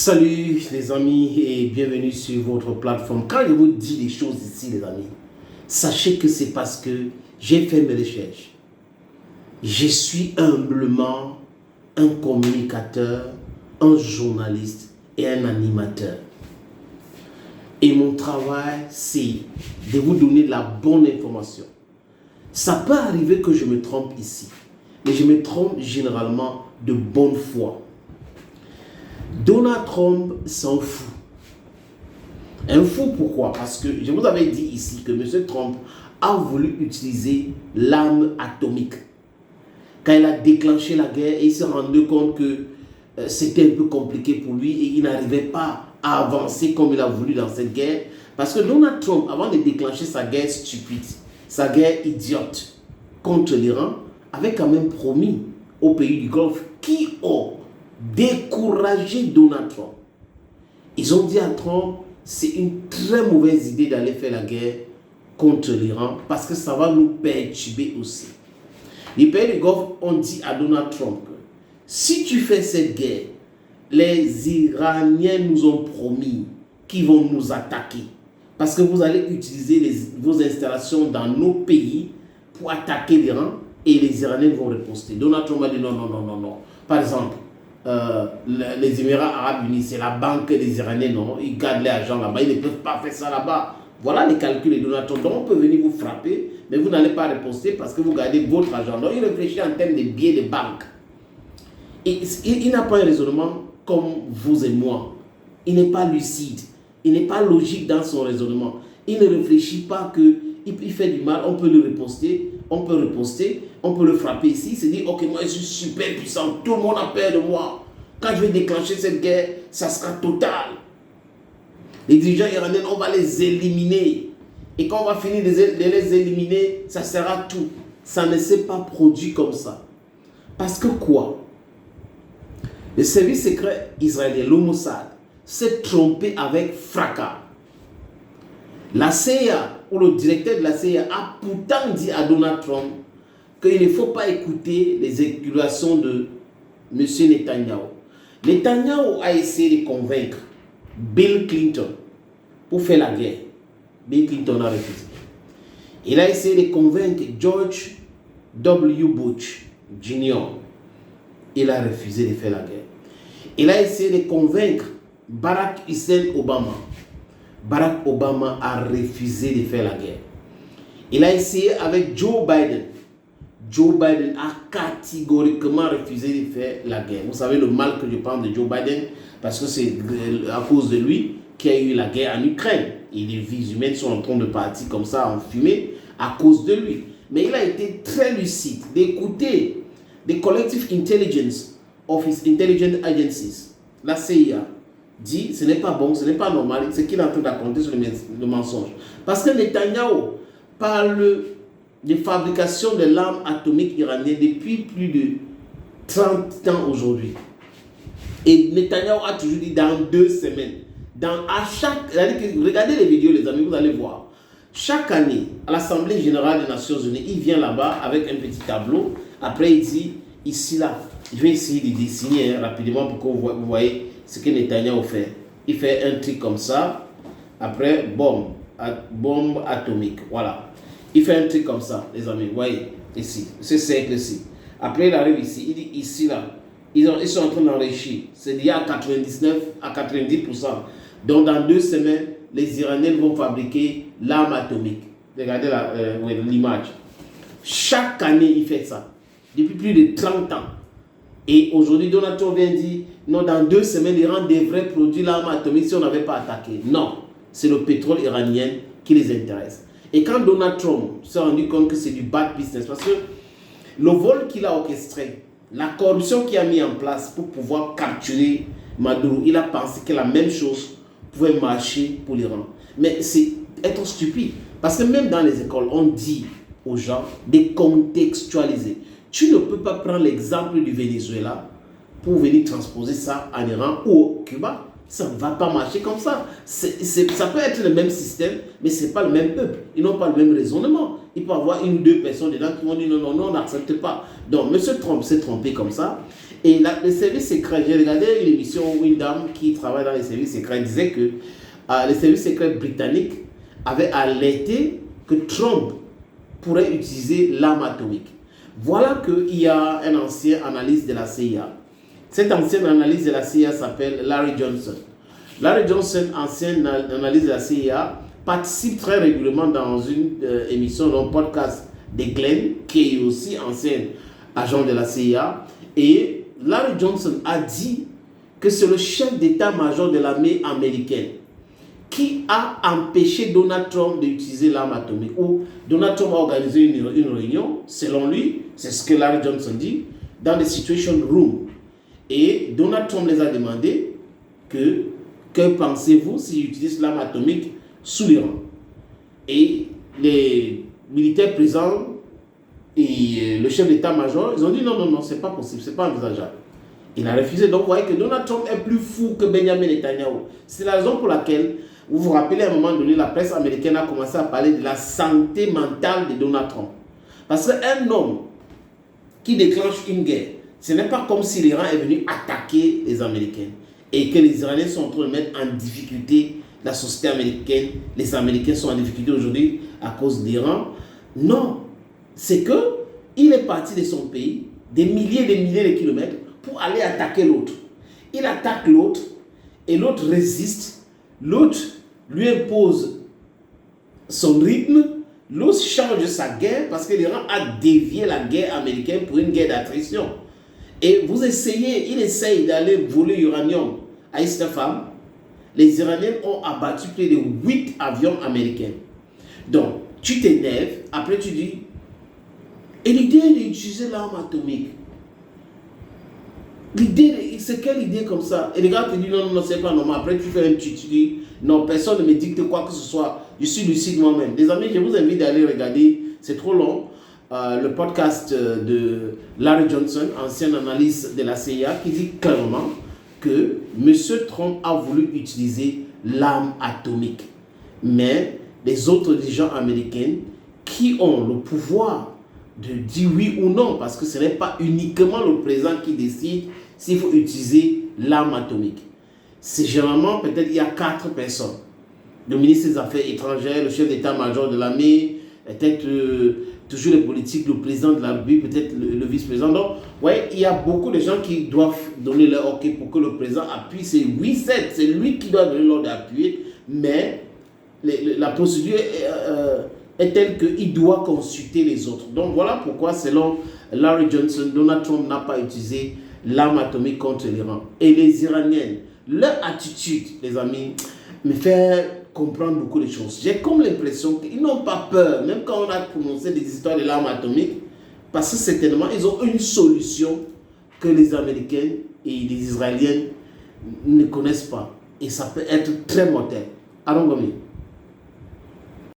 Salut les amis et bienvenue sur votre plateforme. Quand je vous dis les choses ici les amis, sachez que c'est parce que j'ai fait mes recherches. Je suis humblement un communicateur, un journaliste et un animateur. Et mon travail, c'est de vous donner de la bonne information. Ça peut arriver que je me trompe ici, mais je me trompe généralement de bonne foi. Donald Trump s'en fout. Un fou pourquoi? Parce que je vous avais dit ici que M. Trump a voulu utiliser l'arme atomique. Quand il a déclenché la guerre, il s'est rendu compte que c'était un peu compliqué pour lui et il n'arrivait pas à avancer comme il a voulu dans cette guerre. Parce que Donald Trump, avant de déclencher sa guerre stupide, sa guerre idiote contre l'Iran, avait quand même promis aux pays du Golfe qui ont découragé Donald Trump. Ils ont dit à Trump, c'est une très mauvaise idée d'aller faire la guerre contre l'Iran parce que ça va nous perturber aussi. Les pays du Golfe ont dit à Donald Trump, si tu fais cette guerre, les Iraniens nous ont promis qu'ils vont nous attaquer parce que vous allez utiliser vos installations dans nos pays pour attaquer l'Iran et les Iraniens vont riposter. Donald Trump a dit non. Par exemple, les Émirats Arabes Unis, c'est la banque des Iraniens, non, ils gardent l'argent là-bas, ils ne peuvent pas faire ça là-bas. Voilà les calculs de Donald Trump. Donc on peut venir vous frapper, mais vous n'allez pas riposter parce que vous gardez votre argent. Donc il réfléchit en termes de billets de banque. Et il n'a pas un raisonnement comme vous et moi. Il n'est pas lucide. Il n'est pas logique dans son raisonnement. Il ne réfléchit pas qu'il fait du mal, on peut le riposter, on peut riposter, on peut le frapper ici. Il se dit, ok, moi je suis super puissant, tout le monde a peur de moi. Quand je vais déclencher cette guerre, ça sera total. Les dirigeants iraniens, on va les éliminer. Et quand on va finir de les éliminer, ça sera tout. Ça ne s'est pas produit comme ça. Parce que quoi? Le service secret israélien, le Mossad, s'est trompé avec fracas. La CIA, ou le directeur de la CIA, a pourtant dit à Donald Trump qu'il ne faut pas écouter les accusations de M. Netanyahu. Netanyahu a essayé de convaincre Bill Clinton pour faire la guerre. Bill Clinton a refusé. Il a essayé de convaincre George W. Bush Jr. Il a refusé de faire la guerre. Il a essayé de convaincre Barack Hussein Obama. Barack Obama a refusé de faire la guerre. Il a essayé avec Joe Biden. Joe Biden a catégoriquement refusé de faire la guerre. Vous savez le mal que je pense de Joe Biden, parce que c'est à cause de lui qu'il y a eu la guerre en Ukraine. Et les vies humaines sont en train de partir comme ça en fumée à cause de lui. Mais il a été très lucide d'écouter the collective intelligence of his intelligence agencies. La CIA dit ce n'est pas bon, ce n'est pas normal, ce qu'il est en train de raconter sur le mensonge. Parce que Netanyahu parle de fabrication de l'arme atomique iranienne depuis plus de 30 ans aujourd'hui. Et Netanyahu a toujours dit dans 2 semaines. Regardez les vidéos les amis, vous allez voir. Chaque année, à l'Assemblée Générale des Nations Unies, il vient là-bas avec un petit tableau. Après il dit, ici là, je vais essayer de dessiner rapidement pour que vous voyez ce que Netanyahu fait. Il fait un truc comme ça. Après, bombe atomique. Voilà. Il fait un truc comme ça, les amis. Vous voyez, ici, ce cercle-ci. Après, il arrive ici. Il dit ici, là. Ils sont en train d'enrichir. C'est dit à 99 à 90%. Donc, dans 2 semaines, les Iraniens vont fabriquer l'arme atomique. Regardez l'image. Chaque année, il fait ça. Depuis plus de 30 ans. Et aujourd'hui, Donald Trump vient dire, non, dans 2 semaines, l'Iran devrait produire l'arme atomique si on n'avait pas attaqué. Non, c'est le pétrole iranien qui les intéresse. Et quand Donald Trump s'est rendu compte que c'est du bad business, parce que le vol qu'il a orchestré, la corruption qu'il a mis en place pour pouvoir capturer Maduro, il a pensé que la même chose pouvait marcher pour l'Iran. Mais c'est être stupide. Parce que même dans les écoles, on dit aux gens de contextualiser. Tu ne peux pas prendre l'exemple du Venezuela pour venir transposer ça en Iran ou au Cuba. Ça ne va pas marcher comme ça. Ça peut être le même système, mais ce n'est pas le même peuple. Ils n'ont pas le même raisonnement. Il peut y avoir 1 ou 2 personnes dedans qui vont dire non, on n'accepte pas. Donc, M. Trump s'est trompé comme ça. Et le service secret, j'ai regardé l'émission où une dame qui travaille dans les services secrets disait que les services secrets britanniques avaient alerté que Trump pourrait utiliser l'arme atomique. Voilà qu'il y a un ancien analyste de la CIA. Cet ancien analyste de la CIA s'appelle Larry Johnson. Larry Johnson, ancien analyste de la CIA, participe très régulièrement dans une émission, dans un podcast de Glenn, qui est aussi ancien agent de la CIA. Et Larry Johnson a dit que c'est le chef d'état-major de l'armée américaine qui a empêché Donald Trump d'utiliser l'arme atomique. Ou Donald Trump a organisé une réunion, selon lui, c'est ce que Larry Johnson dit, dans le Situation Room. Et Donald Trump les a demandé que pensez-vous s'ils utilisent l'arme atomique sous l'Iran. Et les militaires présents et le chef d'état-major, ils ont dit non, c'est pas possible, c'est pas envisageable. Il a refusé. Donc vous voyez que Donald Trump est plus fou que Benjamin Netanyahu. C'est la raison pour laquelle, vous vous rappelez, à un moment donné, la presse américaine a commencé à parler de la santé mentale de Donald Trump. Parce qu'un homme qui déclenche une guerre, ce n'est pas comme si l'Iran est venu attaquer les Américains et que les Iraniens sont en train de mettre en difficulté la société américaine. Les Américains sont en difficulté aujourd'hui à cause d'Iran. Non, c'est qu'il est parti de son pays, des milliers de kilomètres, pour aller attaquer l'autre. Il attaque l'autre et l'autre résiste. L'autre lui impose son rythme. L'autre change sa guerre parce que l'Iran a dévié la guerre américaine pour une guerre d'attrition. Et il essaye d'aller voler l'uranium à Isfahan. Les Iraniens ont abattu plus de 8 avions américains. Donc, tu t'énerves, après tu dis, et l'idée d'utiliser l'arme atomique, c'est quelle idée comme ça? Et les gars te disent non, c'est pas normal. Après tu fais un tweet, tu dis non, personne ne me dicte quoi que ce soit. Je suis lucide moi-même. Les amis, je vous invite d'aller regarder, c'est trop long, le podcast de Larry Johnson, ancien analyste de la CIA, qui dit clairement que M. Trump a voulu utiliser l'arme atomique. Mais les autres dirigeants américains qui ont le pouvoir de dire oui ou non, parce que ce n'est pas uniquement le président qui décide s'il faut utiliser l'arme atomique. C'est généralement, peut-être il y a 4 personnes. Le ministre des Affaires étrangères, le chef d'état-major de l'armée, peut-être toujours les politiques, le président de la République, peut-être le vice-président. Donc, ouais, il y a beaucoup de gens qui doivent donner leur OK pour que le président appuie. C'est lui qui doit donner l'ordre d'appuyer, mais la procédure est telle qu'il doit consulter les autres. Donc voilà pourquoi, selon Larry Johnson, Donald Trump n'a pas utilisé l'arme atomique contre l'Iran. Et les Iraniens, leur attitude, les amis, me fait comprendre beaucoup de choses. J'ai comme l'impression qu'ils n'ont pas peur, même quand on a prononcé des histoires de l'arme atomique, parce que certainement, ils ont une solution que les Américains et les Israéliens ne connaissent pas. Et ça peut être très mortel. Allons, Gomi.